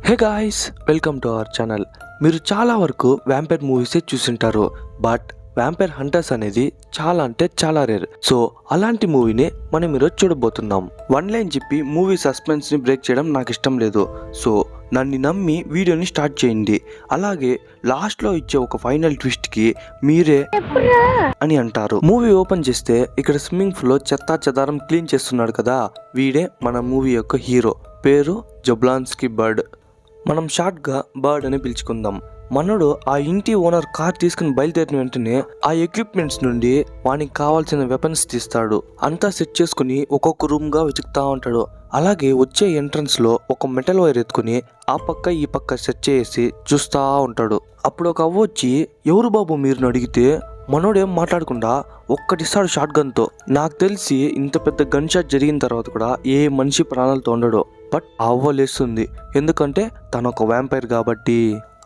Hey guys, welcome to our channel. మీరు చాలా వరకు వ్యాంపైర్ మూవీసే చూసింటారు, బట్ వ్యాంపైర్ హంటర్స్ అనేది చాలా అంటే చాలా రేర్. సో అలాంటి మూవీని మనం ఈరోజు చూడబోతున్నాం. వన్ లైన్ చెప్పి మూవీ సస్పెన్స్ ని బ్రేక్ చేయడం నాకు ఇష్టం లేదు. సో నన్ను నమ్మి వీడియోని స్టార్ట్ చేయండి. అలాగే లాస్ట్ లో ఇచ్చే ఒక ఫైనల్ ట్విస్ట్ కి మీరే అని అంటారు. మూవీ ఓపెన్ చేస్తే ఇక్కడ స్విమ్మింగ్ పూల్ లో చెత్తా చెదారం క్లీన్ చేస్తున్నాడు కదా, వీడే మన మూవీ యొక్క హీరో. పేరు జబ్లాన్స్కీ బర్డ్. మనం షార్ట్ గా బర్డ్ అని పిలుచుకుందాం. మనోడు ఆ ఇంటి ఓనర్ కార్ తీసుకుని బయలుదేరిన వెంటనే ఆ ఎక్విప్మెంట్స్ నుండి వానికి కావాల్సిన వెపన్స్ తీస్తాడు. అంతా సెట్ చేసుకుని ఒక్కొక్క రూమ్ గా వెతుకుతా ఉంటాడు. అలాగే వచ్చే ఎంట్రన్స్ లో ఒక మెటల్ వైర్ ఎత్తుకుని ఆ పక్క ఈ పక్క సెట్ చేసి చూస్తా ఉంటాడు. అప్పుడు ఒక అవ్వ వచ్చి, ఎవరు బాబు మీరు అడిగితే మనోడేం మాట్లాడకుండా ఒక్కటిస్తాడు షాట్ గన్ తో. నాకు తెలిసి ఇంత పెద్ద గన్ షాట్ జరిగిన తర్వాత కూడా ఏ మనిషి ప్రాణాలతో ఉండడు. బట్ అవ్వ లేస్తుంది, ఎందుకంటే తను ఒక వ్యాంపైర్ కాబట్టి.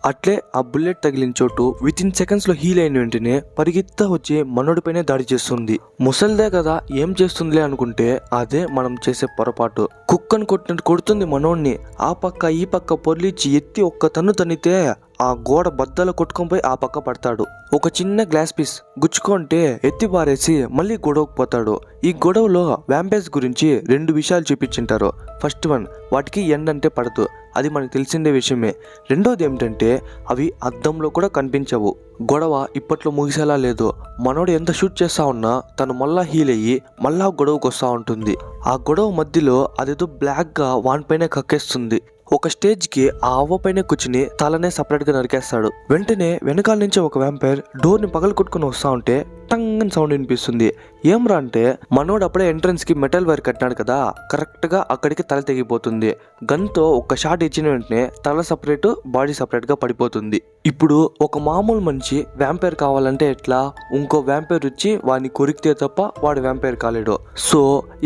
అట్లే ఆ బుల్లెట్ తగిలిన చోటు విత్ ఇన్ సెకండ్స్ లో హీల్ అయిన వెంటనే పరిగెత్తా వచ్చి మనోడిపైనే దాడి చేస్తుంది. ముసల్దే కదా ఏం చేస్తుందిలే అనుకుంటే అదే మనం చేసే పొరపాటు. కుక్కను కొట్టినట్టు కొడుతుంది మనోడిని. ఆ పక్క ఈ పక్క పొర్లిచ్చి ఎత్తి ఒక్క తన్ను తన్నితే ఆ గోడ బద్దలు కొట్టుకొని పోయి ఆ పక్క పడతాడు. ఒక చిన్న గ్లాస్ పీస్ గుచ్చుకుంటే ఎత్తి పారేసి మళ్ళీ గొడవకు పోతాడు. ఈ గొడవలో వ్యాంపైర్స్ గురించి 2 విషయాలు చూపించింటారు. ఫస్ట్ వన్, వాటికి ఎండ్ అంటే పడదు, అది మనకు తెలిసిందే విషయమే. రెండోది ఏమిటంటే అవి అద్దంలో కూడా కనిపించవు. గొడవ ఇప్పట్లో ముగిసేలా లేదు. మనోడు ఎంత షూట్ చేస్తా ఉన్నా తను మళ్ళా హీల్ అయ్యి మళ్ళా గొడవకు వస్తూ ఉంటుంది. ఆ గొడవ మధ్యలో అదేదో బ్లాక్ గా వానిపైనే కక్కేస్తుంది. ఒక స్టేజ్ కి ఆ అవ్వ పైన కూర్చుని తలనే సపరేట్ గా నరికేస్తాడు. వెంటనే వెనకాల నుంచి ఒక వ్యాంపైర్ డోర్ ని పగలు కొట్టుకుని వస్తా ఉంటే టంగ్ అని సౌండ్ వినిపిస్తుంది. ఏమ్రా అంటే మనోడు అప్పుడే ఎంట్రన్స్ కి మెటల్ వైర్ కట్టినాడు కదా, కరెక్ట్ గా అక్కడికి తల తెగిపోతుంది. గన్ తో ఒక షాట్ ఇచ్చిన వెంటనే తల సపరేట్ బాడీ సపరేట్ గా పడిపోతుంది. ఇప్పుడు ఒక మామూలు మనిషి వ్యాంపైర్ కావాలంటే ఎట్లా? ఇంకో వ్యాంపైర్ వచ్చి వాడిని కొరికితే తప్ప వాడు వ్యాంపైర్ కాలేడు. సో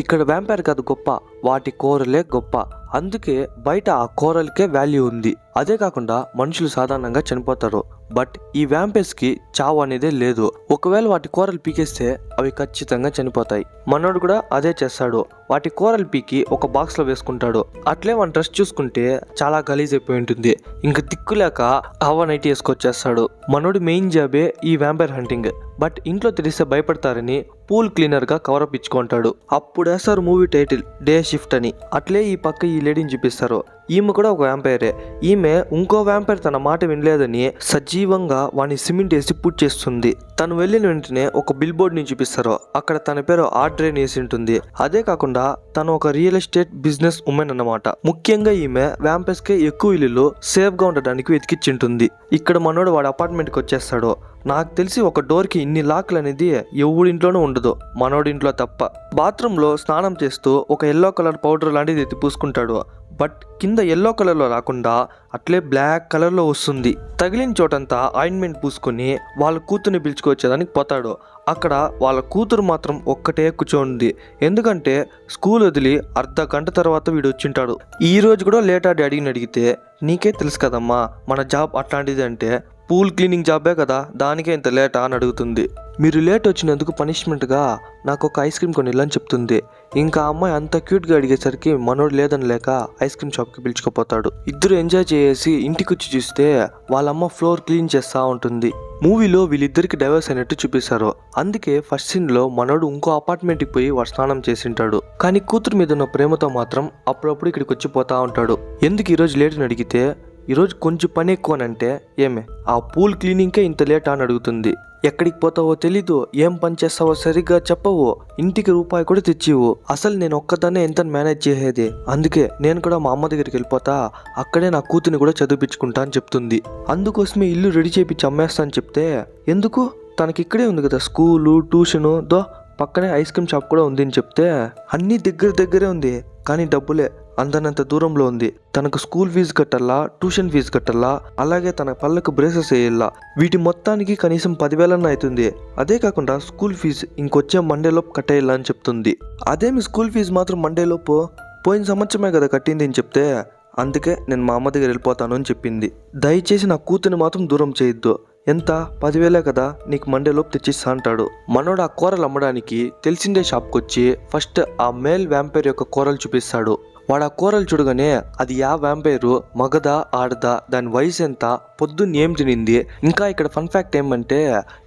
ఇక్కడ వ్యాంపైర్ కాదు గొప్ప, వాటి కోరలే గొప్ప. అందుకే బయట ఆ కోరలకే వాల్యూ ఉంది. అదే కాకుండా మనుషులు సాధారణంగా చనిపోతారు, బట్ ఈ వ్యాంపైర్స్ కి చావు అనేదే లేదు. ఒకవేళ వాటి కోరలు పీకేస్తే అవి ఖచ్చితంగా చనిపోతాయి. మనోడు కూడా అదే చేస్తాడు. వాటి కోరలు పీకి ఒక బాక్స్ లో వేసుకుంటాడు. అట్లే వాడి డ్రెస్ చూసుకుంటే చాలా గలీజ్ అయిపోయి ఉంటుంది. ఇంక దిక్కులేక అవ్వ నైట్ వేసుకొచ్చేస్తాడు. మనోడి మెయిన్ జాబే ఈ వ్యాంపైర్ హంటింగ్. బట్ ఇంట్లో తెలిస్తే భయపడతారని పూల్ క్లీనర్ గా కవరప్ ఇచ్చుకుంటాడు. అప్పుడు వేస్తారు మూవీ టైటిల్ డే షిఫ్ట్ అని. అట్లే ఈ పక్క ఈ లేడీని చూపిస్తారు. ఈమె కూడా ఒక వ్యాంపైరే. ఈమె ఇంకో వ్యాంపైర్ తన మాట వినలేదని సజీవంగా వాని సిమెంట్ వేసి పుట్ చేస్తుంది. తను వెళ్ళిన వెంటనే ఒక బిల్ బోర్డ్ ని చూపిస్తారు. అక్కడ తన పేరు ఆడ్రే వేసి ఉంటుంది. అదే కాకుండా తను ఒక రియల్ ఎస్టేట్ బిజినెస్ ఉమెన్ అన్నమాట. ముఖ్యంగా ఈమె వ్యాంపైర్స్ కి ఎక్కువ ఇల్లు సేఫ్ గా ఉండడానికి వెతికిచ్చింటుంది. ఇక్కడ మనోడు వాడి అపార్ట్మెంట్ కి వచ్చేస్తాడు. నాకు తెలిసి ఒక డోర్ కి ఇన్ని లాక్లు అనేది ఎవడింట్లోనూ ఉండదు, మనోడింట్లో తప్ప. బాత్రూమ్ లో స్నానం చేస్తూ ఒక ఎల్లో కలర్ పౌడర్ లాంటిది ఎత్తి పూసుకుంటాడు. బట్ కింద ఎల్లో కలర్ లో రాకుండా అట్లే బ్లాక్ కలర్ లో వస్తుంది. తగిలిన చోటంతా ఆయింట్మెంట్ పూసుకొని వాళ్ళ కూతుర్ని పిలుచుకొచ్చేదానికి పోతాడు. అక్కడ వాళ్ళ కూతురు మాత్రం ఒక్కటే కూర్చోంది. ఎందుకంటే స్కూల్ వదిలి అర్ధ గంట తర్వాత వీడు వచ్చింటాడు. ఈ రోజు కూడా లేట్ డాడీని అడిగితే, నీకే తెలుసు కదమ్మా మన జాబ్ అట్లాంటిది అంటే, పూల్ క్లీనింగ్ జాబే కదా, దానికే ఇంత లేటా అని అడుగుతుంది. మీరు లేట్ వచ్చినందుకు పనిష్మెంట్గా నాకు ఒక ఐస్ క్రీమ్ కొని అని చెప్తుంది. ఇంకా అమ్మాయి అంత క్యూట్గా అడిగేసరికి మనోడు లేదని లేక ఐస్ క్రీమ్ షాప్కి పిలుచుకుపోతాడు. ఇద్దరు ఎంజాయ్ చేసి ఇంటికి వచ్చి చూస్తే వాళ్ళమ్మ ఫ్లోర్ క్లీన్ చేస్తూ ఉంటుంది. మూవీలో వీళ్ళిద్దరికి డైవర్స్ అయినట్టు చూపిస్తారు. అందుకే ఫస్ట్ సీన్ లో మనోడు ఇంకో అపార్ట్మెంట్కి పోయి వాడు స్నానం చేసింటాడు. కానీ కూతురు మీద ఉన్న ప్రేమతో మాత్రం అప్పుడప్పుడు ఇక్కడికి వచ్చి పోతా ఉంటాడు. ఎందుకు ఈరోజు లేట్ అని అడిగితే, ఈరోజు కొంచెం పని ఎక్కువనంటే, ఏమే ఆ పూల్ క్లీనింగ్కే ఇంత లేట్ అని అడుగుతుంది. ఎక్కడికి పోతావో తెలీదు, ఏం పని చేస్తావో సరిగ్గా చెప్పవు, ఇంటికి రూపాయి కూడా తెచ్చివు, అసలు నేను ఒక్కదాన్నే ఎంత మేనేజ్ చేసేది, అందుకే నేను కూడా మా అమ్మ దగ్గరికి వెళ్ళిపోతా, అక్కడే నా కూతుని కూడా చదివించుకుంటా అని చెప్తుంది. అందుకోసమే ఇల్లు రెడీ చేయించి అమ్మేస్తా అని చెప్తే, ఎందుకు తనకి ఇక్కడే ఉంది కదా స్కూలు ట్యూషను, దో పక్కనే ఐస్ క్రీమ్ షాప్ కూడా ఉంది అని చెప్తే, అన్నీ దగ్గరే ఉంది కానీ డబ్బులే అందనంత దూరంలో ఉంది. తనకు స్కూల్ ఫీజు కట్టాలా, ట్యూషన్ ఫీజు కట్టాలా, అలాగే తన పళ్ళకు బ్రేసెస్ వేయాలా, వీటి మొత్తానికి కనీసం 10,000 అవుతుంది. అదే కాకుండా స్కూల్ ఫీజు ఇంకొచ్చే మండేలోపు కట్టేయాలా అని చెప్తుంది. అదేమి స్కూల్ ఫీజు మాత్రం మండేలోపు, పోయిన సంవత్సరమే కదా కట్టింది అని చెప్తే, అందుకే నేను మా అమ్మ దగ్గర వెళ్ళిపోతాను అని చెప్పింది. దయచేసి నా కూతుని మాత్రం దూరం చేయొద్దు, ఎంత 10,000 కదా, నీకు మండేలోపు తెచ్చిస్తా అంటాడు. మనోడు ఆ కూరలు అమ్మడానికి తెలిసిందే షాప్కి వచ్చి ఫస్ట్ ఆ మేల్ వ్యాంపైర్ యొక్క కూరలు చూపిస్తాడు. వాడు ఆ కూరలు చూడగానే అది యా వ్యాంపైరు, మగదా ఆడదా, దాని వయసు ఎంత, పొద్దున్న ఏం తినింది. ఇంకా ఇక్కడ ఫన్ ఫ్యాక్ట్ ఏమంటే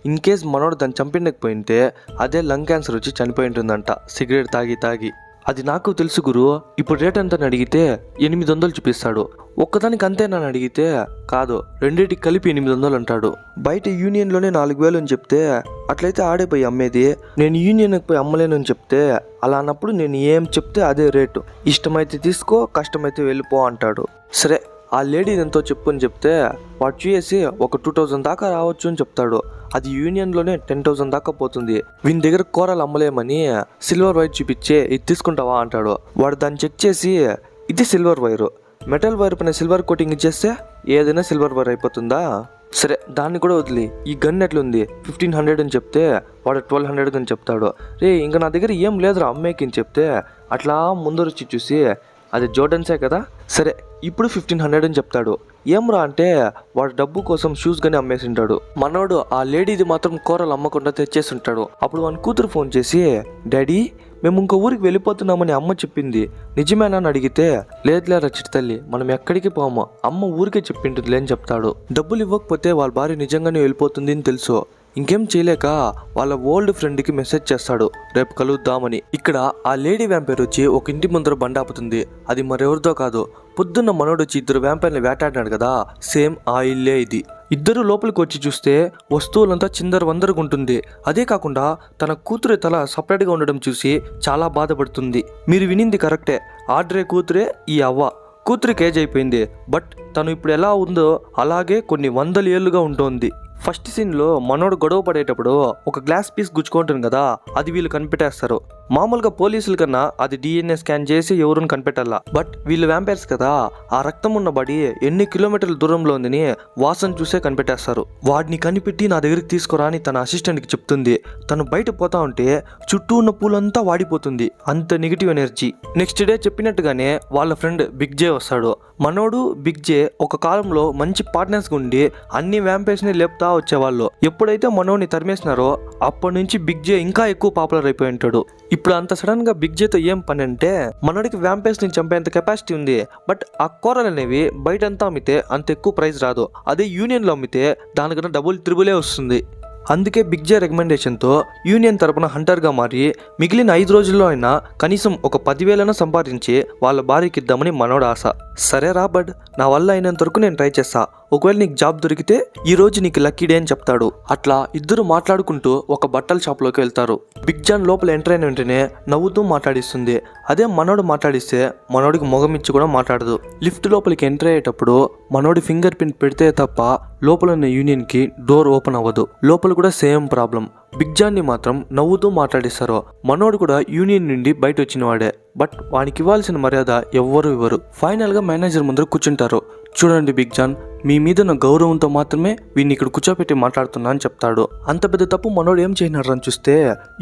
ఇన్ కేస్ మనోడు దాన్ని చంపిండకపోయింటే అదే లంగ్ క్యాన్సర్ వచ్చి చనిపోయి ఉంటుందంట సిగరెట్ తాగి. అది నాకు తెలుసు గురు, ఇప్పుడు రేట్ ఎంత అని అడిగితే 800 చూపిస్తాడు. ఒక్కదానికి అంతేనని అడిగితే కాదు, రెండింటికి కలిపి 800 అంటాడు. బయట యూనియన్లోనే 4000 అని చెప్తే అట్లయితే ఆడే పోయి అమ్మేది, నేను యూనియన్కి పోయి అమ్మలేను అని చెప్తే అలా అన్నప్పుడు నేను ఏం చెప్తే అదే రేటు, ఇష్టమైతే తీసుకో కష్టమైతే వెళ్ళిపో అంటాడు. సరే ఆ లేడీ ఎంతో చెప్పు అని చెప్తే వాడు చూసి ఒక 2000 దాకా రావచ్చు అని చెప్తాడు. అది యూనియన్లోనే 10,000 దాకా పోతుంది. వీని దగ్గర కూరలు అమ్మలేమని సిల్వర్ వైర్ చూపించి ఇది తీసుకుంటావా అంటాడు. వాడు దాన్ని చెక్ చేసి ఇది సిల్వర్ వైరు, మెటల్ వైర్ పైన సిల్వర్ కోటింగ్ ఇచ్చేస్తే ఏదైనా సిల్వర్ వైర్ అయిపోతుందా? సరే దాన్ని కూడా వదిలి ఈ గన్ ఎట్లుంది 1500 అని చెప్తే వాడు 1200 అని చెప్తాడు. రే ఇంకా నా దగ్గర ఏం లేదురా అమ్మేకి అని చెప్తే అట్లా ముందరొచ్చి చూసి అది జోర్డన్సే కదా, సరే ఇప్పుడు 1500 అని చెప్తాడు. ఏమ్రా అంటే వాడు డబ్బు కోసం షూస్ గానీ అమ్మేసింటాడు. మనోడు ఆ లేడీది మాత్రం కూరలు అమ్మకుండా తెచ్చేసి ఉంటాడు. అప్పుడు వాని కూతురు ఫోన్ చేసి డాడీ మేము ఇంకో ఊరికి వెళ్ళిపోతున్నామని అమ్మ చెప్పింది, నిజమేనా అని అడిగితే లేదులేరా చిట్టతల్లి మనం ఎక్కడికి పోము, అమ్మ ఊరికే చెప్పింటుందిలే అని చెప్తాడు. డబ్బులు ఇవ్వకపోతే వాళ్ళ భార్య నిజంగానే వెళ్ళిపోతుంది అని తెలుసు. ఇంకేం చేయలేక వాళ్ళ ఓల్డ్ ఫ్రెండ్కి మెసేజ్ చేస్తాడు రేపు కలుద్దామని. ఇక్కడ ఆ లేడీ వ్యాంపైర్ వచ్చి ఒక ఇంటి ముందర బండాపుతుంది. అది మరెవరిదో కాదు, పొద్దున్న మనోడు వచ్చి 2 వ్యాంపైర్ని వేటాడినాడు కదా, సేమ్ ఆ ఇల్లే ఇది. ఇద్దరు లోపలికి వచ్చి చూస్తే వస్తువులంతా చిందరవందరగా ఉంటుంది. అదే కాకుండా తన కూతురి తల సపరేట్గా ఉండడం చూసి చాలా బాధపడుతుంది. మీరు వినింది కరెక్టే, ఆడ్రే కూతురే ఈ అవ్వ. కూతురికి ఏజ్ అయిపోయింది, బట్ తను ఇప్పుడు ఎలా ఉందో అలాగే కొన్ని 100 ఏళ్ళుగా ఉంటుంది. ఫస్ట్ సీన్లో మనోడు గొడవ పడేటప్పుడు ఒక గ్లాస్ పీస్ గుచ్చుకుంటుంది కదా, అది వీళ్ళు కనిపెట్టేస్తారు. మామూలుగా పోలీసుల కన్నా అది DNA స్కాన్ చేసి ఎవరుని కనిపెట్టాల, బట్ వీళ్ళు వ్యాంపైర్స్ కదా, ఆ రక్తం ఉన్న బాడీ ఎన్ని కిలోమీటర్ల దూరంలో ఉందని వాసన చూసే కనిపెట్టేస్తారు. వాడిని కనిపెట్టి నా దగ్గరికి తీసుకురా అని తన అసిస్టెంట్కి చెప్తుంది. తను బయట పోతా ఉంటే చుట్టూ ఉన్న పూలంతా వాడిపోతుంది, అంత నెగిటివ్ ఎనర్జీ. నెక్స్ట్ డే చెప్పినట్టుగానే వాళ్ళ ఫ్రెండ్ బిగ్ జే వస్తాడు. మనోడు బిగ్ జే ఒక కాలంలో మంచి పార్ట్నర్స్గా ఉండి అన్ని వ్యాంపైర్స్ని లేపుతా వచ్చేవాళ్ళు. ఎప్పుడైతే మనోని తరిమేసినారో అప్పటి నుంచి బిగ్ జే ఇంకా ఎక్కువ పాపులర్ అయిపోయి ఉంటాడు. ఇప్పుడు అంత సడన్ గా బిగ్ జేతో ఏం పని అంటే మనోడికి వ్యాంపైర్స్ ని చంపేంత కెపాసిటీ ఉంది, బట్ ఆ కూరలు అనేవి బయటంతా అమ్మితే అంత ఎక్కువ ప్రైస్ రాదు. అదే యూనియన్ లో అమ్మితే దానికన్నా డబుల్ త్రిబులే వస్తుంది. అందుకే బిగ్ జే రికమెండేషన్తో యూనియన్ తరపున హంటర్గా మారి మిగిలిన 5 రోజుల్లో అయినా కనీసం ఒక 10,000 సంపాదించి వాళ్ళ భార్యకి ఇద్దామని మనోడు ఆశ. సరే రా బడ్, నా వల్ల అయినంత వరకు నేను ట్రై చేస్తా, ఒకవేళ నీకు జాబ్ దొరికితే ఈ రోజు నీకు లక్కీ డే అని చెప్తాడు. అట్లా ఇద్దరు మాట్లాడుకుంటూ ఒక బట్టల షాప్లోకి వెళ్తారు. బిగ్ జాన్ లోపల ఎంటర్ అయిన వెంటనే నవ్వుతూ మాట్లాడిస్తుంది. అదే మనోడు మాట్లాడిస్తే మనోడికి మొగమిచ్చి కూడా మాట్లాడదు. లిఫ్ట్ లోపలికి ఎంటర్ అయ్యేటప్పుడు మనోడి ఫింగర్ ప్రింట్ పెడితే తప్ప లోపల ఉన్న యూనియన్ కి డోర్ ఓపెన్ అవ్వదు. లోపల కూడా సేమ్ ప్రాబ్లం. బిగ్ జాన్ ని మాత్రం నవ్వుతూ మాట్లాడిస్తారు. మనోడు కూడా యూనియన్ నుండి బయట వచ్చిన వాడే, బట్ వానికి ఇవ్వాల్సిన మర్యాద ఎవ్వరు ఇవ్వరు. ఫైనల్ గా మేనేజర్ ముందర కూర్చుంటారు. చూడండి బిగ్ జాన్, మీ మీద నా గౌరవంతో మాత్రమే వీడిని ఇక్కడ కూర్చోపెట్టి మాట్లాడుతున్నా అని చెప్తాడు. అంత పెద్ద తప్పు మనోడు ఏం చేయనాడు అని చూస్తే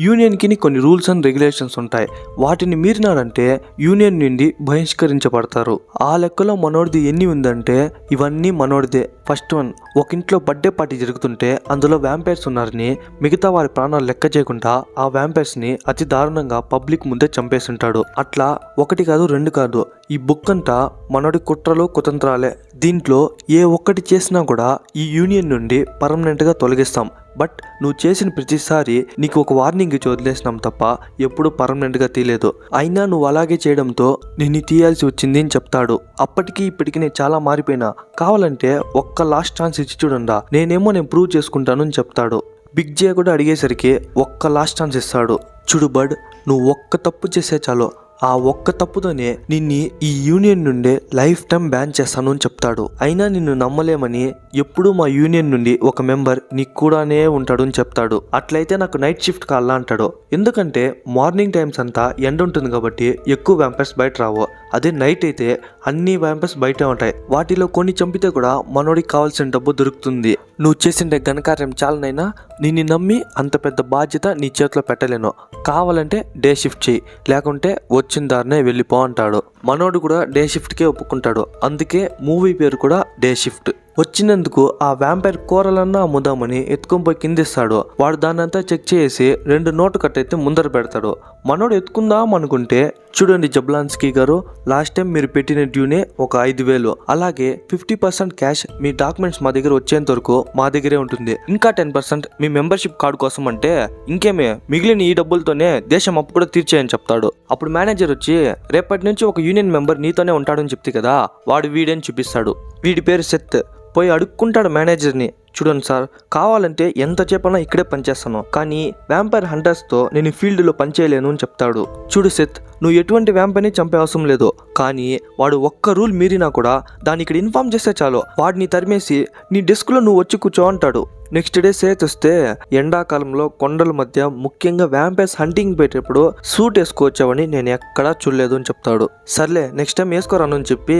యూనియన్కి కొన్ని రూల్స్ అండ్ రెగ్యులేషన్స్ ఉంటాయి, వాటిని మీరినాడంటే యూనియన్ నుండి బహిష్కరించబడతారు. ఆ లెక్కలో మనోడిది ఎన్ని ఉందంటే ఇవన్నీ మనోడిదే. ఫస్ట్ వన్, ఒక ఇంట్లో బర్త్డే పార్టీ జరుగుతుంటే అందులో వ్యాంపైర్స్ ఉన్నారని మిగతా వారి ప్రాణాలు లెక్క చేయకుండా ఆ వ్యాంపైర్స్ ని అతి దారుణంగా పబ్లిక్ ముందే చంపేస్తుంటాడు. అట్లా 1 కాదు 2 కాదు, ఈ బుక్ అంతా మనోడి కుట్రలు కుతంత్రాలే. దీంట్లో ఏ ఒక్కటి చేసినా కూడా ఈ యూనియన్ నుండి పర్మనెంట్ గా తొలగిస్తాం, బట్ నువ్వు చేసిన ప్రతిసారి నీకు ఒక వార్నింగ్ ఇచ్చి వదిలేసినాం తప్ప ఎప్పుడు పర్మనెంట్ గా తీయలేదు. అయినా నువ్వు అలాగే చేయడంతో నిన్ను తీయాల్సి వచ్చింది అని చెప్తాడు. అప్పటికి ఇప్పటికి నేను చాలా మారిపోయినా, కావాలంటే ఒక్క లాస్ట్ ఛాన్స్ ఇచ్చి చూడండా, నేను ప్రూవ్ చేసుకుంటాను అని చెప్తాడు. బిగ్ జే కూడా అడిగేసరికి ఒక్క లాస్ట్ ఛాన్స్ ఇస్తాడు. చూడు బడ్, నువ్వు ఒక్క తప్పు చేసే చాలు, ఆ ఒక్క తప్పుతోనే నిన్ని ఈ యూనియన్ నుండే లైఫ్ టైం బ్యాన్ చేస్తాను అని చెప్తాడు. అయినా నిన్ను నమ్మలేమని ఎప్పుడూ మా యూనియన్ నుండి ఒక మెంబర్ నీకు కూడానే ఉంటాడు అని చెప్తాడు. అట్లయితే నాకు నైట్ షిఫ్ట్ కావాలా అంటాడు. ఎందుకంటే మార్నింగ్ టైమ్స్ అంతా ఎండ ఉంటుంది కాబట్టి ఎక్కువ వ్యాంపైర్స్ బయట రావు. అదే నైట్ అయితే అన్ని వ్యాంపైర్స్ బయటే ఉంటాయి. వాటిలో కొన్ని చంపితే కూడా మనోడికి కావాల్సిన డబ్బు దొరుకుతుంది. నువ్వు చేసిన ఘనకార్యం చాలనైనా నిన్ను నమ్మి అంత పెద్ద బాధ్యత నీ చేతిలో పెట్టలేను. కావాలంటే డే షిఫ్ట్ చేయి, లేకుంటే వచ్చిన దారినే వెళ్ళిపో అంటాడు. మనోడు కూడా డే షిఫ్ట్కే ఒప్పుకుంటాడు. అందుకే మూవీ పేరు కూడా డే షిఫ్ట్. వచ్చినందుకు ఆ వ్యాంపైర్ కూరలన్నా అమ్ముదామని ఎత్తుకొని పోయి కిందిస్తాడు. వాడు దాన్నంతా చెక్ చేసి 2 నోటు కట్టయితే ముందర పెడతాడు. మనోడు ఎత్తుకుందాం అనుకుంటే చూడండి జబ్లాన్స్కీ గారు, లాస్ట్ టైం మీరు పెట్టిన డ్యూనే ఒక 5,000, అలాగే 50% క్యాష్ మీ డాక్యుమెంట్స్ మా దగ్గర వచ్చేంత వరకు మా దగ్గరే ఉంటుంది. ఇంకా 10% మీ మెంబర్షిప్ కార్డు కోసం అంటే ఇంకేమే మిగిలిన ఈ డబ్బులతోనే దేశం అప్పు కూడా తీర్చేయని చెప్తాడు. అప్పుడు మేనేజర్ వచ్చి రేపటి నుంచి ఒక యూనియన్ మెంబర్ నీతోనే ఉంటాడని చెప్తే కదా, వాడు వీడని చూపిస్తాడు. వీడి పేరు సెత్. పోయి అడుక్కుంటాడు మేనేజర్ని, చూడండి సార్, కావాలంటే ఎంత చెప్పనా ఇక్కడే పనిచేస్తాను, కానీ వ్యాంపైర్ హంటర్స్తో నేను ఫీల్డ్లో పనిచేయలేను అని చెప్తాడు. చూడు సెత్, నువ్వు ఎటువంటి వ్యాంపైర్ని చంపే అవసరం లేదు, కానీ వాడు ఒక్క రూల్ మీరినా కూడా దాన్ని ఇక్కడ ఇన్ఫార్మ్ చేస్తే చాలు, వాడిని తరిమేసి నీ డెస్క్లో నువ్వు వచ్చి కూర్చో అంటాడు. నెక్స్ట్ డే సేత్ వస్తే ఎండాకాలంలో కొండల మధ్య ముఖ్యంగా వ్యాంపైర్స్ హంటింగ్ పెట్టేటప్పుడు సూట్ వేసుకోవచ్చావని నేను ఎక్కడా చూడలేదు అని చెప్తాడు. సర్లే నెక్స్ట్ టైం వేసుకోరాను అని చెప్పి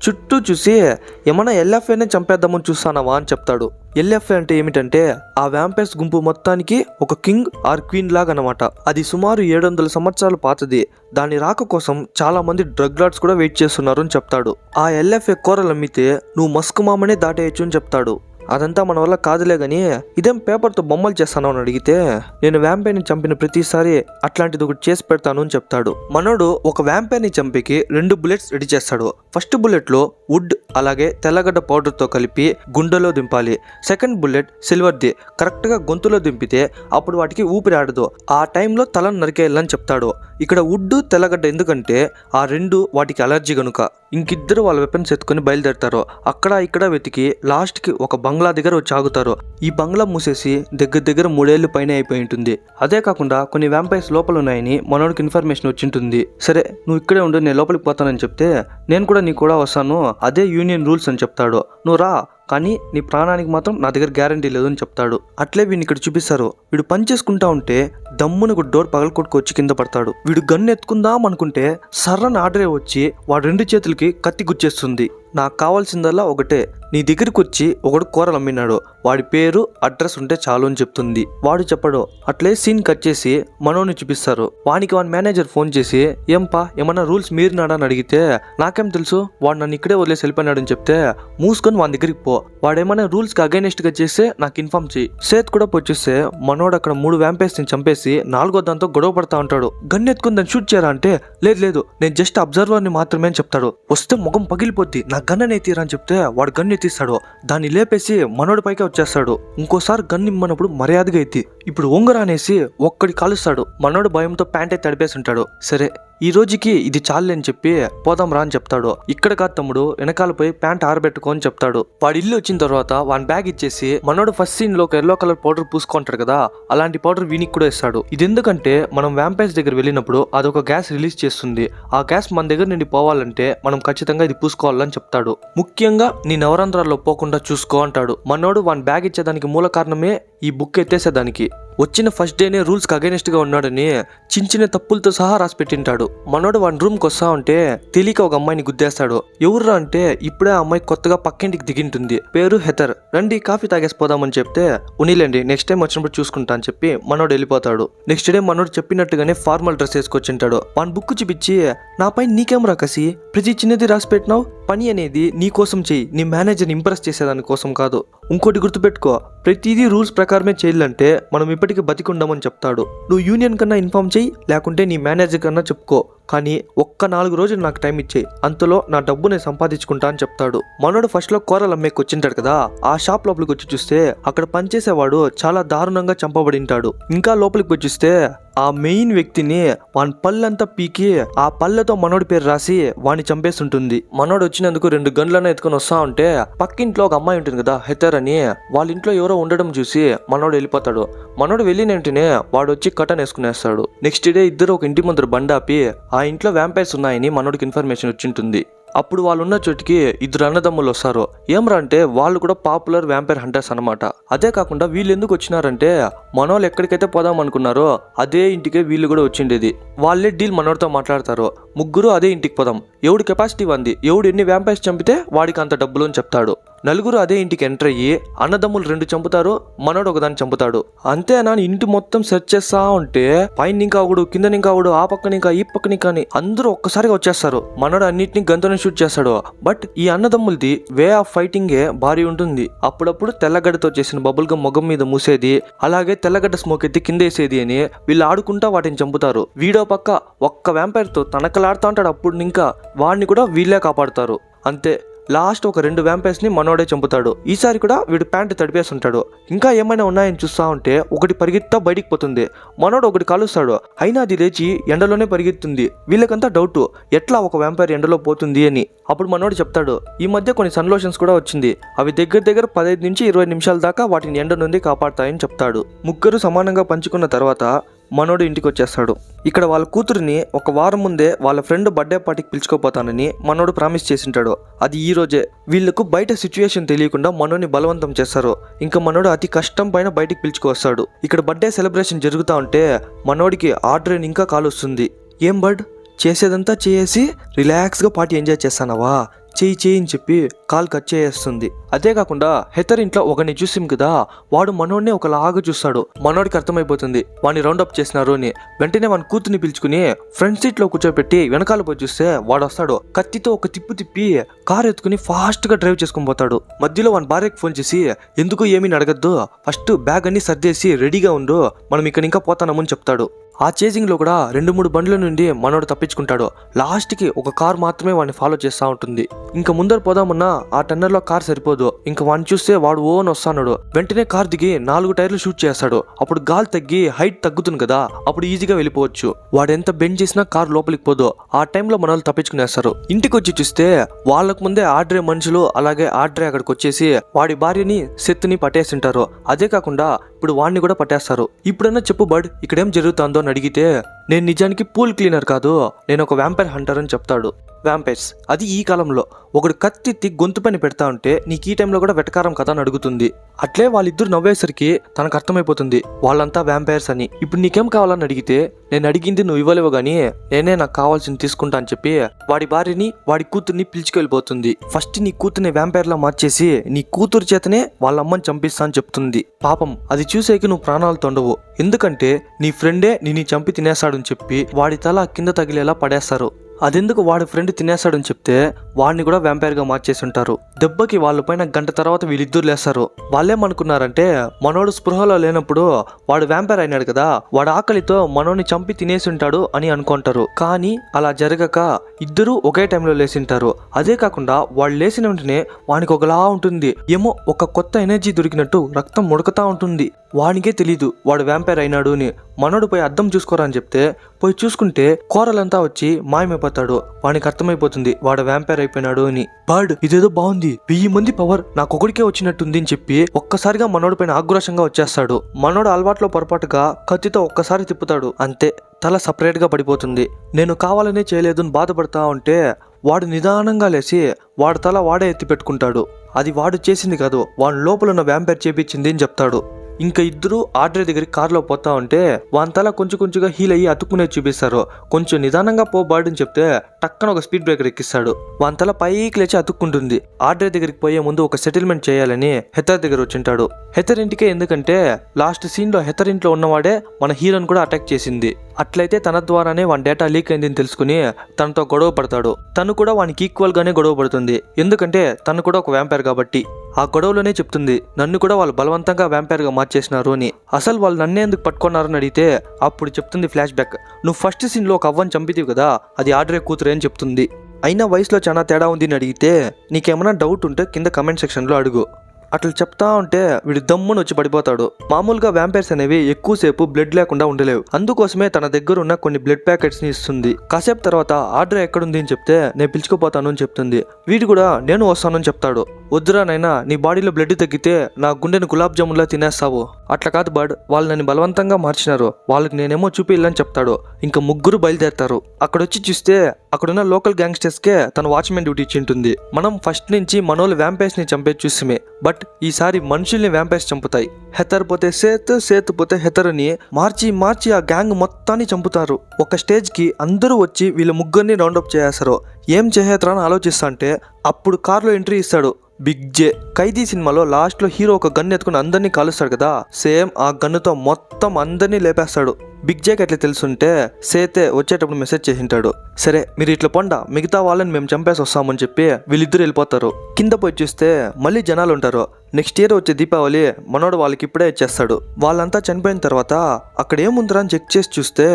చుట్టూ చూసి ఏమన్నా ఎల్ఎఫ్ఐనే చంపేద్దామని చూస్తానవా అని చెప్తాడు. ఎల్ఎఫ్ఐ అంటే ఏమిటంటే ఆ వ్యాంపైర్స్ గుంపు మొత్తానికి ఒక కింగ్ ఆర్ క్వీన్ లాగా అనమాట. అది సుమారు 700 సంవత్సరాలు పాతది. దాని రాక కోసం చాలా మంది డ్రగ్ లార్డ్స్ కూడా వెయిట్ చేస్తున్నారు అని చెప్తాడు. ఆ ఎల్ఎఫ్ఐ కూరలు అమ్మితే నువ్వు మస్క్ మామనే దాటేయచ్చు అని చెప్తాడు. అదంతా మన వల్ల కాదులే గాని ఇదేం పేపర్తో బొమ్మలు చేస్తాను అని అడిగితే నేను వ్యాంపైర్ని చంపిన ప్రతిసారి అట్లాంటిది ఒకటి చేసి పెడతాను అని చెప్తాడు. మనోడు ఒక వ్యాంపైర్ని చంపికి 2 బుల్లెట్స్ రెడీ చేస్తాడు. ఫస్ట్ బుల్లెట్లో వుడ్ అలాగే తెల్లగడ్డ పౌడర్తో కలిపి గుండెలో దింపాలి. సెకండ్ బుల్లెట్ సిల్వర్ది, కరెక్ట్గా గొంతులో దింపితే అప్పుడు వాటికి ఊపిరి ఆడదు. ఆ టైంలో తలను నరికేయాలని చెప్తాడు. ఇక్కడ వుడ్ తెల్లగడ్డ ఎందుకంటే ఆ 2 వాటికి అలర్జీ గనుక. ఇంకిద్దరు వాళ్ళ వెపన్స్ ఎత్తుకొని బయలుదేరతారు. అక్కడ ఇక్కడ వెతికి లాస్ట్కి ఒక బంగ్లా దగ్గర వచ్చి ఆగుతారు. ఈ బంగ్లా మూసేసి దగ్గర 3 ఏళ్ళు పైన అయిపోయి ఉంటుంది. అదే కాకుండా కొన్ని వ్యాంపైర్స్ లోపల ఉన్నాయని మనోడికి ఇన్ఫర్మేషన్ వచ్చింటుంది. సరే నువ్వు ఇక్కడే ఉండు, నేను లోపలికి పోతానని చెప్తే నేను కూడా నీకు కూడా వస్తాను, అదే యూనియన్ రూల్స్ అని చెప్తాడు. నువ్వు రా, కానీ నీ ప్రాణానికి మాత్రం నా దగ్గర గ్యారంటీ లేదు అని చెప్తాడు. అట్లే వీడిని ఇక్కడ చూపిస్తారు. వీడు పని చేసుకుంటా ఉంటే దమ్మున ఒక డోర్ పగలకొట్టుకు వచ్చి కింద పడతాడు. వీడు గన్ను ఎత్తుకుందాం అనుకుంటే సర్రని ఆర్డరే వచ్చి వాడు 2 చేతులకి కత్తి గుచ్చేస్తుంది. నాకు కావాల్సిందల్లా ఒకటే, నీ దగ్గరికి వచ్చి ఒకడు కూరలు అమ్మినాడు, వాడి పేరు అడ్రస్ ఉంటే చాలు అని చెప్తుంది. వాడు చెప్పడు. అట్లే సీన్ కట్ చేసి మనోని చూపిస్తారు. వానికి వాడి మేనేజర్ ఫోన్ చేసి ఏంపా ఏమన్నా రూల్స్ మీరినాడా అని అడిగితే నాకేం తెలుసు, వాడు నన్ను ఇక్కడే వదిలేసి వెళ్ళిపోయినాడు అని చెప్తే మూసుకొని వాడి దగ్గరికి పో, వాడేమైనా రూల్స్ కి అగైనెస్ట్ గా చేస్తే నాకు ఇన్ఫార్మ్ చేయి. సేత్ కూడా వచ్చేస్తే మనోడు అక్కడ 3 వ్యాంపైర్స్ ని చంపేసి 4వ దాంతో గొడవ పడతా ఉంటాడు. గన్ ఎత్తుకుని దాన్ని షూట్ చేయరా అంటే లేదు నేను జస్ట్ అబ్జర్వర్ ని మాత్రమే అని చెప్తాడు. వస్తే ముఖం పగిలిపోద్ది, నా గన్ ఎత్తిరా అని చెప్తే వాడు గన్ ఎత్తిస్తాడు. దాన్ని లేపేసి మనోడి పైకి వచ్చేస్తాడు. ఇంకోసారి గన్ ఇమ్మన్నప్పుడు మర్యాదగా ఎత్తి ఇప్పుడు ఒంగరా అనేసి ఒక్కడి కాలుస్తాడు. మనోడు భయంతో ప్యాంటే తడిపేసి ఉంటాడు. సరే ఈ రోజుకి ఇది చాలే అని చెప్పి పోదాం రా అని చెప్తాడు. ఇక్కడ కాదు తమ్ముడు, వెనకాల పోయి ప్యాంట్ ఆరబెట్టుకో అని చెప్తాడు. వాడి ఇల్లు వచ్చిన తర్వాత వాడి బ్యాగ్ ఇచ్చేసి మనోడు ఫస్ట్ సీన్ లో ఒక ఎల్లో కలర్ పౌడర్ పూసుకుంటాడు కదా, అలాంటి పౌడర్ వీనికి కూడా ఇస్తాడు. ఇది ఎందుకంటే మనం వ్యాంపైర్స్ దగ్గర వెళ్ళినప్పుడు అదొక గ్యాస్ రిలీజ్ చేస్తుంది. ఆ గ్యాస్ మన దగ్గర నుండి పోవాలంటే మనం ఖచ్చితంగా ఇది పూసుకోవాలని చెప్తాడు. ముఖ్యంగా నీ నవరంధ్రాల్లో పోకుండా చూసుకో అంటాడు. మనోడు వాడి బ్యాగ్ ఇచ్చేదానికి మూల కారణమే ఈ బుక్ ఎత్తేసేదానికి. వచ్చిన ఫస్ట్ డేనే రూల్స్ కి అగైనెస్ట్ గా ఉన్నాడని చిన్న తప్పులతో సహా రాసి పెట్టింటాడు. మనోడు వాడి రూమ్ కి వస్తా ఉంటే తెలియక ఒక అమ్మాయిని గుద్దేస్తాడు. ఎవర్రా అంటే ఇప్పుడే ఆ అమ్మాయి కొత్తగా పక్కింటికి దిగింటుంది, పేరు హెతర్. రండి కాఫీ తాగేసిపోదామని చెప్తే ఉనిలేండి నెక్స్ట్ టైం వచ్చినప్పుడు చూసుకుంటా అని చెప్పి మనోడు వెళ్ళిపోతాడు. నెక్స్ట్ డే మనోడు చెప్పినట్టుగానే ఫార్మల్ డ్రెస్ వేసుకొచ్చింటాడు. వాడి బుక్ చూపించి నాపై నీకేం రాకసి, ప్రతి చిన్నది రాసి పెట్టినావు, పని అనేది నీ కోసం చెయ్యి, నీ మేనేజర్ని ఇంప్రెస్ చేసేదాని కోసం కాదు. ఇంకోటి గుర్తుపెట్టుకో, ప్రతిదీ రూల్స్ ప్రకారమే చేయాలంటే మనం ఇప్పటికీ బతికుండమని చెప్తాడు. నువ్వు యూనియన్ కన్నా ఇన్ఫార్మ్ చెయ్యి, లేకుంటే నీ మేనేజర్ కన్నా చెప్పుకో, కానీ ఒక్క 4 రోజులు నాకు టైం ఇచ్చేయి, అంతలో నా డబ్బు నేను సంపాదించుకుంటా అని చెప్తాడు. మనోడు ఫస్ట్ లో కూరలు అమ్మేకి వచ్చింటాడు కదా, ఆ షాప్ లోపలికి వచ్చి చూస్తే అక్కడ పనిచేసేవాడు చాలా దారుణంగా చంపబడింటాడు. ఇంకా లోపలికి వచ్చిస్తే ఆ మెయిన్ వ్యక్తిని వాని పళ్ళంతా పీకి ఆ పళ్ళతో మనోడి పేరు రాసి వాడిని చంపేస్తుంటుంది. మనోడు వచ్చినందుకు 2 గన్లను ఎత్తుకొని వస్తా ఉంటే పక్కింట్లో ఒక అమ్మాయి ఉంటుంది కదా హెతర్ అని, వాళ్ళ ఇంట్లో ఎవరో ఉండడం చూసి మనోడు వెళ్ళిపోతాడు. మనోడు వెళ్ళిన వెంటనే వాడు వచ్చి కటన్ వేసుకునేస్తాడు. నెక్స్ట్ డే ఇద్దరు ఒక ఇంటి ముందర బండాపి ఆ ఇంట్లో వ్యాంపైర్స్ ఉన్నాయని మనోడికి ఇన్ఫర్మేషన్ వచ్చింటుంది. అప్పుడు వాళ్ళు ఉన్న చోటికి 2 అన్నదమ్ములు వస్తారు. ఏమరా అంటే వాళ్ళు కూడా పాపులర్ వ్యాంపైర్ హంటర్స్ అనమాట. అదే కాకుండా వీళ్ళు ఎందుకు వచ్చినారంటే మనోళ్ళు ఎక్కడికైతే పోదాం అనుకున్నారో అదే ఇంటికే వీళ్ళు కూడా వచ్చిండేది. వాళ్ళే డీల్ మనోడితో మాట్లాడతారు. ముగ్గురు అదే ఇంటికి పోదాం, ఎవడు కెపాసిటీ ఉంది, ఎవడు ఎన్ని వ్యాంపైర్స్ చంపితే వాడికి అంత డబ్బులు అని చెప్తాడు. నలుగురు అదే ఇంటికి ఎంటర్ అయ్యి అన్నదమ్ములు 2 చంపుతారు, మనోడు ఒకదాన్ని చంపుతాడు. అంతేనా ఇంటి మొత్తం సెర్చ్ చేస్తా ఉంటే పైన ఇంకా ఒకడు, కింద ఇంకా ఒకడు, ఆ పక్కన ఇంకా ఈ పక్కన ఇంకా అని అందరూ ఒక్కసారిగా వచ్చేస్తారు. మనోడు అన్నిటిని గన్తోనే షూట్ చేస్తాడు. బట్ ఈ అన్నదమ్ములది వే ఆఫ్ ఫైటింగే భారీ ఉంటుంది. అప్పుడప్పుడు తెల్లగడ్డతో చేసిన బబుల్ గమ్ మొగం మీద మూసేది, అలాగే తెల్లగడ్డ స్మోక్ ఎత్తి కింద వేసేది అని వీళ్ళు ఆడుకుంటా వాటిని చంపుతారు. వీడో పక్క ఒక్క వ్యాంపైర్ తో తనకలాడుతా ఉంటాడు. అప్పుడు ఇంకా వాడిని కూడా వీళ్ళే కాపాడుతారు. అంతే, లాస్ట్ ఒక 2 వ్యాంపైర్స్ ని మనోడే చంపుతాడు. ఈసారి కూడా వీడు ప్యాంట్ తడిపేసి ఉంటాడు. ఇంకా ఏమైనా ఉన్నాయని చూస్తా ఉంటే ఒకటి పరిగెత్తా బయటికి పోతుంది. మనోడు ఒకటి కాలుస్తాడు, అయినా అది లేచి ఎండలోనే పరిగెత్తుంది. వీళ్ళకంతా డౌట్, ఎట్లా ఒక వ్యాంపైర్ ఎండలో పోతుంది అని. అప్పుడు మనోడు చెప్తాడు, ఈ మధ్య కొన్ని సన్ లోషన్స్ కూడా వచ్చింది, అవి దగ్గర 15 నుంచి 20 నిమిషాల దాకా వాటిని ఎండ నుండి కాపాడతాయని చెప్తాడు. ముగ్గురు సమానంగా పంచుకున్న తర్వాత మనోడు ఇంటికి వచ్చేస్తాడు. ఇక్కడ వాళ్ళ కూతురిని ఒక వారం ముందే వాళ్ళ ఫ్రెండ్ బర్త్డే పార్టీకి పిలుచుకోపోతానని మనోడు ప్రామిస్ చేసింటాడు. అది ఈ రోజే. వీళ్ళకు బయట సిచ్యువేషన్ తెలియకుండా మనోని బలవంతం చేస్తారు. ఇంకా మనోడు అతి కష్టం పైన బయటికి పిలుచుకొస్తాడు. ఇక్కడ బర్త్డే సెలబ్రేషన్ జరుగుతూ ఉంటే మనోడికి ఆడ్రేన్ ఇంకా కాల్ వస్తుంది. ఏం బర్డ్, చేసేదంతా చేసి రిలాక్స్గా పార్టీ ఎంజాయ్ చేస్తానవా, చేయి అని చెప్పి కాల్ కట్ చేస్తుంది. అదే కాకుండా హెతర్ ఇంట్లో ఒకరిని చూసాం కదా, వాడు మనోడిని ఒకలాగా చూస్తాడు. మనోడికి అర్థమైపోతుంది వాడిని రౌండప్ చేసినారు అని. వెంటనే వాని కూతుర్ని పిలుచుకుని ఫ్రంట్ సీట్ లో కూర్చోబెట్టి వెనకాల పోయి చూస్తే వాడు వస్తాడు. కత్తితో ఒక తిప్పి కార్ ఎత్తుకుని ఫాస్ట్ గా డ్రైవ్ చేసుకుని పోతాడు. మధ్యలో వాని భార్యకి ఫోన్ చేసి, ఎందుకు ఏమీ అడగద్దు, ఫస్ట్ బ్యాగ్ అన్ని సర్దేసి రెడీగా ఉండు, మనం ఇక్కడ ఇంకా పోతానమని చెప్తాడు. ఆ చేజింగ్ లో కూడా 2-3 బండ్ల నుండి మనోడు తప్పించుకుంటాడు. లాస్ట్ కి ఒక కార్ మాత్రమే వాడిని ఫాలో చేస్తా ఉంటుంది. ఇంకా ముందర పోదామన్నా ఆ టన్నర్ లో కార్ సరిపోదు. ఇంకా వాడిని చూస్తే వాడు ఓన్ వస్తాడు. వెంటనే కార్ దిగి 4 టైర్లు షూట్ చేస్తాడు. అప్పుడు గాలి తగ్గి హైట్ తగ్గుతుంది కదా, అప్పుడు ఈజీగా వెళ్ళిపోవచ్చు. వాడు ఎంత బెండ్ చేసినా కార్ లోపలికి పోదు. ఆ టైంలో మనోళ్ళు తప్పించుకునేస్తారు. ఇంటికి వచ్చి చూస్తే వాళ్ళకు ముందే ఆడ్రే మనుషులు అలాగే ఆడ్రే అక్కడికి వచ్చేసి వాడి భార్యని సెత్తుని పట్టేసింటారు. అదే కాకుండా ఇప్పుడు వాడిని కూడా పట్టేస్తారు. ఇప్పుడన్నా చెప్పు బడ్, ఇక్కడేం జరుగుతుందో అని అడిగితే, నేను నిజానికి పూల్ క్లీనర్ కాదు, నేను ఒక వ్యాంపైర్ హంటర్ అని చెప్తాడు. వ్యాంపైర్స్ అది ఈ కాలంలో ఒకడు కత్తి గొంతు పని పెడతా ఉంటే నీకు ఈ టైంలో కూడా వెటకారం కదా అని అడుగుతుంది. అట్లే వాళ్ళిద్దరు నవ్వేసరికి తనకు అర్థమైపోతుంది వాళ్ళంతా వ్యాంపైర్స్ అని. ఇప్పుడు నీకేం కావాలని అడిగితే, నేను అడిగింది నువ్వు ఇవ్వలేవు గానీ నేనే నాకు కావాల్సింది తీసుకుంటా అని చెప్పి వాడి భార్యని వాడి కూతుర్ని పిలుచుకెళ్ళిపోతుంది. ఫస్ట్ నీ కూతుర్ని వ్యాంపైర్లా మార్చేసి నీ కూతురు చేతనే వాళ్ళ అమ్మని చంపిస్తా అని చెప్తుంది. పాపం అది చూసేకి నువ్వు ప్రాణాలతో ఉండవు, ఎందుకంటే నీ ఫ్రెండే నిన్ను చంపి తినేస్తాడని చెప్పి వాడి తల కింద తగిలేలా పడేస్తారు. అదెందుకు వాడి ఫ్రెండ్ తినేస్తాడని చెప్తే వాడిని కూడా వ్యాంపైర్ గా మార్చేసి ఉంటారు. దెబ్బకి వాళ్ళ పైన గంట తర్వాత వీళ్ళిద్దరు లేస్తారు. వాళ్ళేమనుకున్నారంటే మనోడు స్పృహలో లేనప్పుడు వాడు వ్యాంపైర్ అయినాడు కదా, వాడు ఆకలితో మనోని చంపి తినేసి ఉంటాడు అని అనుకుంటారు. కానీ అలా జరగక ఇద్దరు ఒకే టైంలో లేచింటారు. అదే కాకుండా వాళ్ళు లేచిన వెంటనే వానికి ఒకలా ఉంటుంది, ఏమో ఒక కొత్త ఎనర్జీ దొరికినట్టు రక్తం ముడకతా ఉంటుంది. వానికే తెలీదు వాడు వ్యాంపైర్ అయినాడు అని. మనోడు పోయి అద్దం చూసుకోరా అని చెప్తే పోయి చూసుకుంటే కూరలంతా వచ్చి మాయమైపోతాడు. వానికి అర్థమైపోతుంది వాడు వ్యాంపైర్ అయిపోయినాడు అని. బర్డ్ ఇదేదో బాగుంది, 1000 మంది పవర్ నాకొకడికే వచ్చినట్టుంది అని చెప్పి ఒక్కసారిగా మనోడు పైన ఆగ్రోషంగా వచ్చేస్తాడు. మనోడు అలవాట్లో పొరపాటుగా కత్తితో ఒక్కసారి తిప్పుతాడు, అంతే తల సపరేట్ గా పడిపోతుంది. నేను కావాలనే చేయలేదు అని బాధపడతా ఉంటే వాడు నిదానంగా లేచి వాడి తల వాడే ఎత్తి పెట్టుకుంటాడు. అది వాడు చేసింది కాదు, వాడి లోపల ఉన్న వ్యాంపైర్ చేపించింది అని చెప్తాడు. ఇంకా ఇద్దరు ఆడ్రే దగ్గరికి కార్లో పోతా ఉంటే వాని తల కొంచెంగా హీల్ అయ్యి అతుక్కునే చూపిస్తారు. కొంచెం నిదానంగా పో బర్డ్ అని చెప్తే టక్కన ఒక స్పీడ్ బ్రేకర్ ఎక్కిస్తాడు. వాని తల పైకి లేచి అతుక్కుంటుంది. ఆడ్రే దగ్గరికి పోయే ముందు ఒక సెటిల్మెంట్ చేయాలని హెతర్ దగ్గర వచ్చింటాడు. హెతర్ ఇంటికే, ఎందుకంటే లాస్ట్ సీన్ లో హెతర్ ఇంట్లో ఉన్నవాడే మన హీరోని కూడా అటాక్ చేసింది. అట్లయితే తన ద్వారానే వాని డేటా లీక్ అయిందని తెలుసుకుని తనతో గొడవ పడతాడు. తను కూడా వానికి ఈక్వల్ గానే గొడవ పడుతుంది, ఎందుకంటే తను కూడా ఒక వ్యాంపైర్ కాబట్టి. ఆ గొడవలోనే చెప్తుంది నన్ను కూడా వాళ్ళు బలవంతంగా వ్యాంపైర్ గా మార్చేసినారు అని. అసలు వాళ్ళు నన్నే ఎందుకు పట్టుకున్నారని అడిగితే అప్పుడు చెప్తుంది ఫ్లాష్ బ్యాక్, నువ్వు ఫస్ట్ సీన్ లో ఒక అవ్వని చంపితివి కదా, అది ఆడ్రే కూతురే అని చెప్తుంది. అయినా వయసులో చాలా తేడా ఉంది అని అడిగితే నీకేమైనా డౌట్ ఉంటే కింద కమెంట్ సెక్షన్ లో అడుగు. అట్లా చెప్తా ఉంటే వీడు దమ్మును వచ్చి పడిపోతాడు. మామూలుగా వ్యాంపైర్స్ అనేవి ఎక్కువసేపు బ్లడ్ లేకుండా ఉండలేవు, అందుకోసమే తన దగ్గర ఉన్న కొన్ని బ్లడ్ ప్యాకెట్స్ ని ఇస్తుంది. కాసేపు తర్వాత ఆర్డర్ ఎక్కడుంది అని చెప్తే నేను పిలుచుకుపోతాను అని చెప్తుంది. వీడు కూడా నేను వస్తానని చెప్తాడు. వద్దురా నైనా, నీ బాడీలో బ్లడ్ తగ్గితే నా గుండెని గులాబ్ జామున్లా తినేస్తావు. అట్లా కాదు బర్డ్, వాళ్ళు నన్ను బలవంతంగా మార్చినారు, వాళ్ళకి నేనేమో చూపిల్లని చెప్తాడు. ఇంకా ముగ్గురు బయలుదేరతారు. అక్కడొచ్చి చూస్తే అక్కడున్న లోకల్ గ్యాంగ్స్టర్స్ కే తన వాచ్మెన్ డ్యూటీ ఇచ్చి ఉంటుంది. మనం ఫస్ట్ నుంచి మనోళ్ళు వ్యాంపైర్స్ ని చంపే చూసిమే, బట్ ఈసారి మనుషుల్ని వ్యాంపైర్స్ చంపుతాయి. హెతర్ పోతే సేత్ పోతే హెతర్ అని మార్చి ఆ గ్యాంగ్ మొత్తాన్ని చంపుతారు. ఒక స్టేజ్ కి అందరూ వచ్చి వీళ్ళ ముగ్గురిని రౌండప్ చేస్తారు. ఏం చేసేత్రా అని ఆలోచిస్తా అంటే అప్పుడు కార్లో ఎంట్రీ ఇస్తాడు బిగ్ జే. ఖైదీ సినిమాలో లాస్ట్ లో హీరో ఒక గన్ ఎత్తుకుని అందరినీ కాలుస్తాడు కదా, సేమ్ ఆ గన్నుతో మొత్తం అందరినీ లేపేస్తాడు. బిగ్ జేకి ఎట్లా తెలుసుంటే సేతే వచ్చేటప్పుడు మెసేజ్ చేసింటాడు, సరే మీరు ఇట్లా పొండా, మిగతా వాళ్ళని మేము చంపేసి వస్తామని చెప్పి వీళ్ళిద్దరు వెళ్ళిపోతారు. కింద పోయి చూస్తే మళ్ళీ జనాలు ఉంటారు. నెక్స్ట్ ఇయర్ వచ్చే దీపావళి మనోడు వాళ్ళకి ఇప్పుడే ఇచ్చేస్తాడు. వాళ్ళంతా చనిపోయిన తర్వాత అక్కడ ఏముందిరా అని చెక్ చేసి చూస్తే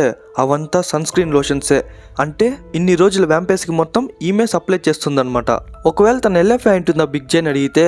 అవంతా సన్ స్క్రీన్ లోషన్సే. అంటే ఇన్ని రోజుల వ్యాంపైర్స్కి మొత్తం ఈమె సప్లై చేస్తుందన్నమాట. ఒకవేళ తన ఎల్ఎఫ్ఐ ఉంటుందా బిగ్ జేని అడిగితే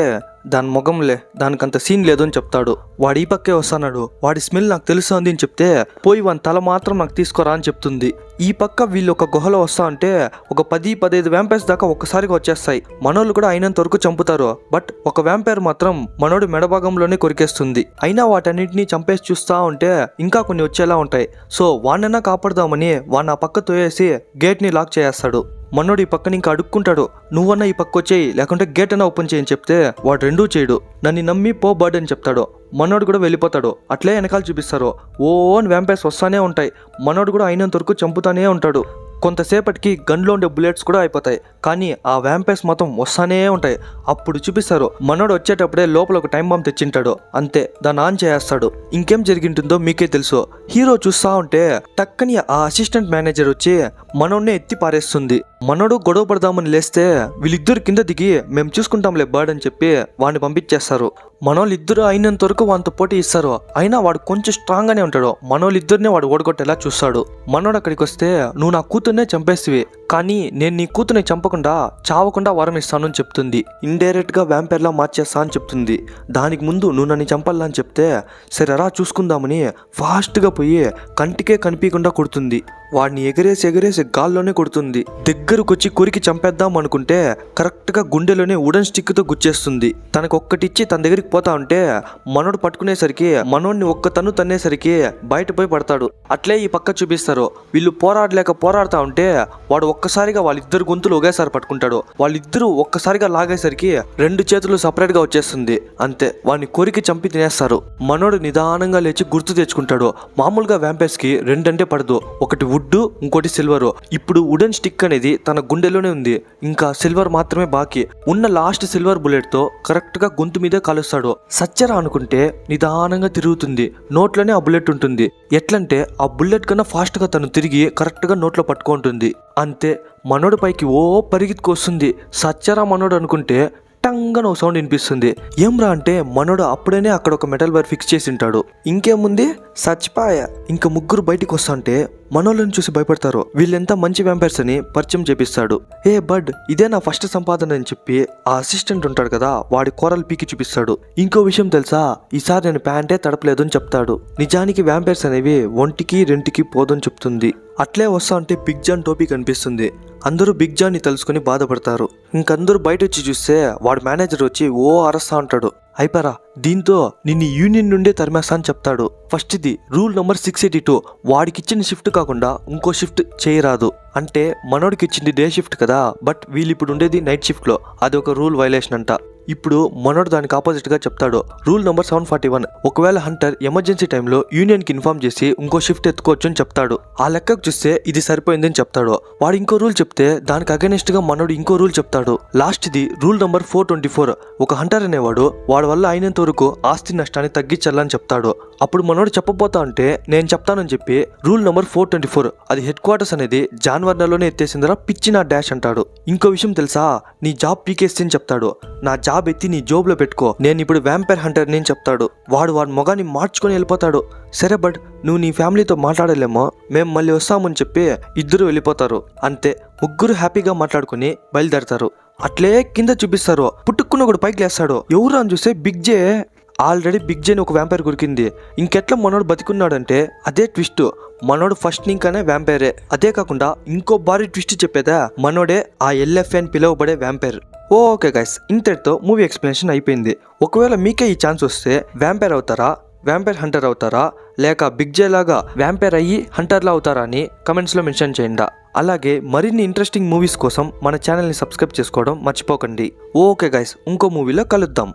దాని ముఖంలే, దానికంత సీన్ లేదు అని చెప్తాడు. వాడు ఈ పక్కే వస్తాడు, వాడి స్మెల్ నాకు తెలుస్తుంది అని చెప్తే పోయి వాని తల మాత్రం నాకు తీసుకోరా అని చెప్తుంది. ఈ పక్క వీళ్ళు ఒక గుహలో వస్తా అంటే ఒక 10-15 వ్యాంపైర్స్ దాకా ఒక్కసారిగా వచ్చేస్తాయి. మనోళ్ళు కూడా అయినంత వరకు చంపుతారు, బట్ ఒక వ్యాంపైర్ మాత్రం మనోడు మెడభాగంలోనే కొరికేస్తుంది. అయినా వాటన్నింటినీ చంపేసి చూస్తా ఉంటే ఇంకా కొన్ని వచ్చేలా ఉంటాయి. సో వాడినైనా కాపాడదామని వాడిని ఆ పక్క తోయేసి గేట్ని లాక్ చేసేస్తాడు. మనోడు ఈ పక్కన ఇంకా అడుక్కుంటాడు, నువ్వన్నా ఈ పక్క వచ్చేయి లేకుంటే గేట్ అన్నా ఓపెన్ చేయని చెప్తే వాడు రెండూ చేయడు. నన్ను నమ్మి పో బర్డ్ అని చెప్తాడు. మనోడు కూడా వెళ్ళిపోతాడు. అట్లే వెనకాల చూపిస్తారు, ఓన్ వ్యాంపైర్స్ వస్తానే ఉంటాయి. మనోడు కూడా అయినంత వరకు చంపుతానే ఉంటాడు. కొంతసేపటికి గన్లో ఉండే బుల్లెట్స్ కూడా అయిపోతాయి, కానీ ఆ వ్యాంపైర్స్ మొత్తం వస్తానే ఉంటాయి. అప్పుడు చూపిస్తారు మనోడు వచ్చేటప్పుడే లోపల ఒక టైం బాంబ్ తెచ్చింటాడు, అంతే దాన్ని ఆన్ చేస్తాడు. ఇంకేం జరిగింటుందో మీకే తెలుసు. హీరో చూస్తా ఉంటే టక్కని ఆ అసిస్టెంట్ మేనేజర్ వచ్చి మనోడిని ఎత్తి పారేస్తుంది. మనోడు గొడవ పడదామని లేస్తే వీళ్ళిద్దరు కింద దిగి మేము చూసుకుంటాంలే బర్డ్ అని చెప్పి వాడిని పంపించేస్తారు. మనోళ్ళిద్దరు అయినంత వరకు వాడితో పోటీ ఇస్తారు, అయినా వాడు కొంచెం స్ట్రాంగ్ గానే ఉంటాడు. మనోళ్ళిద్దరినే వాడు ఓడగొట్టేలా చూస్తాడు. మనోడు అక్కడికి వస్తే నువ్వు నా కూతుర్నే చంపేసివి, కానీ నేను నీ కూతుర్ని చంపకుండా చావకుండా వరం ఇస్తాను అని చెప్తుంది. ఇండైరెక్ట్ గా వ్యాంపైర్లా మార్చేస్తా అని చెప్తుంది. దానికి ముందు నువ్వు నన్ను చంపాలా అని చెప్తే సరే రా చూసుకుందామని ఫాస్ట్ గా పోయి కంటికే కనిపించకుండా కొడుతుంది. వాడిని ఎగరేసి గాల్లోనే కొడుతుంది. దగ్గరకొచ్చి కొరికి చంపేద్దాం అనుకుంటే కరెక్ట్ గా గుండెలోనే వుడెన్ స్టిక్ తో గుచ్చేస్తుంది. తనకు ఒక్కటిచ్చి తన దగ్గరికి పోతా ఉంటే మనోడు పట్టుకునేసరికి మనోడిని ఒక్క తన్ను తన్నేసరికి బయట పోయి పడతాడు. అట్లే ఈ పక్క చూపిస్తారు, వీళ్ళు పోరాడుతా ఉంటే వాడు ఒక్కసారిగా వాళ్ళిద్దరు గొంతులు ఒకేసారి పట్టుకుంటాడు. వాళ్ళిద్దరూ ఒక్కసారిగా లాగేసరికి 2 చేతులు సపరేట్ గా వచ్చేస్తుంది. అంతే వాడిని కొరికి చంపి తినేస్తారు. మనోడు నిదానంగా లేచి గుర్తు తెచ్చుకుంటాడు. మామూలుగా వ్యాంపైర్స్ కి 2 అంటే పడదు, ఒకటి వుడ్ ఇంకోటి సిల్వర్. ఇప్పుడు వుడెన్ స్టిక్ అనేది తన గుండెలోనే ఉంది, ఇంకా సిల్వర్ మాత్రమే బాకీ. ఉన్న లాస్ట్ సిల్వర్ బుల్లెట్ తో కరెక్ట్ గా గొంతు మీదే కాలుస్తాడు. సచ్చరా అనుకుంటే నిదానంగా తిరుగుతుంది. నోట్లోనే ఆ బుల్లెట్ ఉంటుంది. ఎట్లంటే ఆ బుల్లెట్ కన్నా ఫాస్ట్ గా తను తిరిగి కరెక్ట్ గా నోట్లో పట్టుకుంటుంది. అంతే మనోడు పైకి ఓ పరిగెత్తుకొస్తుంది. సచ్చరా మనోడు అనుకుంటే టంగా నో సౌండ్ వినిపిస్తుంది. ఏమ్రా అంటే మనోడు అప్పుడేనే అక్కడ ఒక మెటల్ వైర్ ఫిక్స్ చేసి ఉంటాడు. ఇంకేముంది సచ్చిపాయ. ఇంకా ముగ్గురు బయటికి వస్తుంటే మనోళ్ళని చూసి భయపడతారు. వీళ్ళెంత మంచి వ్యాంపైర్స్ అని పరిచయం చేపిస్తాడు. ఏ బడ్ ఇదే నా ఫస్ట్ సంపాదన అని చెప్పి ఆ అసిస్టెంట్ ఉంటాడు కదా వాడి కూరలు పీకి చూపిస్తాడు. ఇంకో విషయం తెలుసా, ఈసారి నేను ప్యాంటే తడపలేదు అని చెప్తాడు. నిజానికి వ్యాంపైర్స్ అనేవి ఒంటికి రెంటికి పోదని చెప్తుంది. అట్లే వస్తా అంటే బిగ్ జాన్ టోపీ కనిపిస్తుంది. అందరూ బిగ్ జాన్ ని తలుసుకుని బాధపడతారు. ఇంకందరూ బయట వచ్చి చూస్తే వాడు మేనేజర్ వచ్చి ఓ అరస్తా ఉంటాడు. అయిపోరా, దీంతో నిన్ను యూనియన్ నుండే తరిమేస్తా అని చెప్తాడు. ఫస్ట్ ఇది రూల్ నెంబర్ 682, వాడికిచ్చిన షిఫ్ట్ కాకుండా ఇంకో షిఫ్ట్ చేయరాదు. అంటే మనోడికి ఇచ్చింది డే షిఫ్ట్ కదా, బట్ వీళ్ళు ఇప్పుడు ఉండేది నైట్ షిఫ్ట్ లో. అది ఒక రూల్ వైలేషన్ అంట. ఇప్పుడు మనోడు దానికి ఆపోజిట్ గా చెప్తాడు, రూల్ నెంబర్ 741, ఒకవేళ హంటర్ ఎమర్జెన్సీ టైంలో యూనియన్ కి ఇన్ఫార్మ్ చేసి ఇంకో షిఫ్ట్ ఎత్తుకోవచ్చు అని చెప్తాడు. ఆ లెక్కకు చూస్తే ఇది సరిపోయిందని చెప్తాడు. వాడు ఇంకో రూల్ చెప్తే దానికి అగైనెస్ట్ గా మనోడు ఇంకో రూల్ చెప్తాడు. లాస్ట్ ఇది రూల్ నెంబర్ 424, ఒక హంటర్ అనేవాడు వాడి వల్ల అయినంత వరకు ఆస్తి నష్టాన్ని తగ్గించాలని చెప్తాడు. అప్పుడు మనోడు చెప్పబోతా అంటే నేను చెప్తానని చెప్పి రూల్ నెంబర్ 424, అది హెడ్ క్వార్టర్స్ అనేది జాన్వర్నలోనే ఎత్తేసిందిరా పిచ్చి నా డాష్ అంటాడు. ఇంకో విషయం తెలుసా, నీ జాబ్ పీకేస్తే అని చెప్తాడు. నా జాబ్ ఎత్తి నీ జోబ్ లో పెట్టుకో, నేను ఇప్పుడు వ్యాంపైర్ హంటర్ నేను చెప్తాడు. వాడు మొగాన్ని మార్చుకొని వెళ్ళిపోతాడు. సరే బట్ నువ్వు నీ ఫ్యామిలీతో మాట్లాడలేమో, మేము మళ్ళీ వస్తామని చెప్పి ఇద్దరు వెళ్ళిపోతారు. అంతే ముగ్గురు హ్యాపీగా మాట్లాడుకుని బయలుదేరతారు. అట్లే కింద చూపిస్తారు, పుట్టుకున్న ఒకడు పైకి లేస్తాడు. ఎవరు అని చూస్తే బిగ్ జే. ఆల్రెడీ బిగ్ జేని ఒక వ్యాంపైర్ కొరికింది. ఇంకెట్లా మనోడు బతికున్నాడంటే అదే ట్విస్ట్, మనోడు ఫస్ట్ ఇంకానే వ్యాంపైరే. అదే కాకుండా ఇంకో భారీ ట్విస్ట్ చెప్పేదా, మనోడే ఆ ఎల్ఎఫ్ఏ అని పిలువబడే వ్యాంపైర్. ఓకే గైస్, ఇంతటితో మూవీ ఎక్స్ప్లెనేషన్ అయిపోయింది. ఒకవేళ మీకే ఈ ఛాన్స్ వస్తే వ్యాంపైర్ అవుతారా, వ్యాంపైర్ హంటర్ అవుతారా, లేక బిగ్ జే లాగా వ్యాంపైర్ అయ్యి హంటర్లా అవుతారా అని కమెంట్స్ లో మెన్షన్ చేయండి. అలాగే మరిన్ని ఇంట్రెస్టింగ్ మూవీస్ కోసం మన ఛానల్ని సబ్స్క్రైబ్ చేసుకోవడం మర్చిపోకండి. ఓకే గైస్, ఇంకో మూవీలో కలుద్దాం.